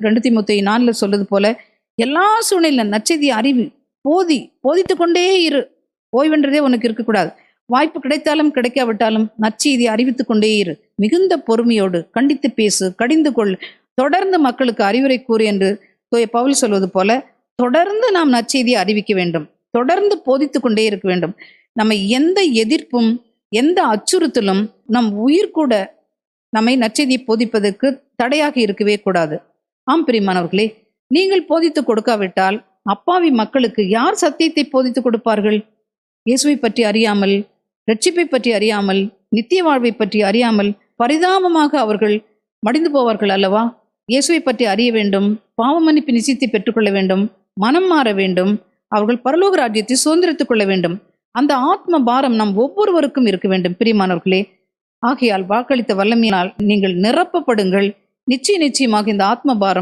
2 தீமோத்தேயு 4ல சொல்றது போல, எல்லா சூழ்நிலையில நற்செய்தி அறிவு, போதித்துக் கொண்டே இரு. ஓய்வென்றதே உனக்கு இருக்கக்கூடாது. வாய்ப்பு கிடைத்தாலும் கிடைக்காவிட்டாலும் நற்செய்தி அறிவித்துக் கொண்டே இரு. மிகுந்த பொறுமையோடு கண்டித்து பேசு, கடிந்து கொள், தொடர்ந்து மக்களுக்கு அறிவுரை கூறு என்று தூய பவுல் சொல்வது போல, தொடர்ந்து நாம் நற்செய்தியை அறிவிக்க வேண்டும். தொடர்ந்து போதித்துக் கொண்டே இருக்க வேண்டும். நம்ம எந்த எதிர்ப்பும், எந்த அச்சுறுத்தலும் நம் உயிர் கூட நம்மை நற்செய்தியை போதிப்பதற்கு தடையாக இருக்கவே கூடாது. ஆம் பிரியமானவர்களே, நீங்கள் போதித்து கொடுக்காவிட்டால் அப்பாவி மக்களுக்கு யார் சத்தியத்தை போதித்து கொடுப்பார்கள்? இயேசுவை பற்றி அறியாமல், ரட்சிப்பை பற்றி அறியாமல், நித்திய வாழ்வை பற்றி அறியாமல் பரிதாபமாக அவர்கள் மடிந்து போவார்கள் அல்லவா? இயேசுவை பற்றி அறிய வேண்டும், பாவ மன்னிப்பு நிச்சயத்தை பெற்றுக்கொள்ள வேண்டும், மனம் மாற வேண்டும், அவர்கள் பரலோக ராஜ்யத்தை சுதந்திரித்துக் கொள்ள வேண்டும். அந்த ஆத்ம பாரம் நம் ஒவ்வொருவருக்கும் இருக்க வேண்டும் பிரியமானவர்களே. ஆகையால் வாக்களித்த வல்லமையினால் நீங்கள் நிரப்பப்படுங்கள். நிச்சயமாக இந்த ஆத்ம பாரம்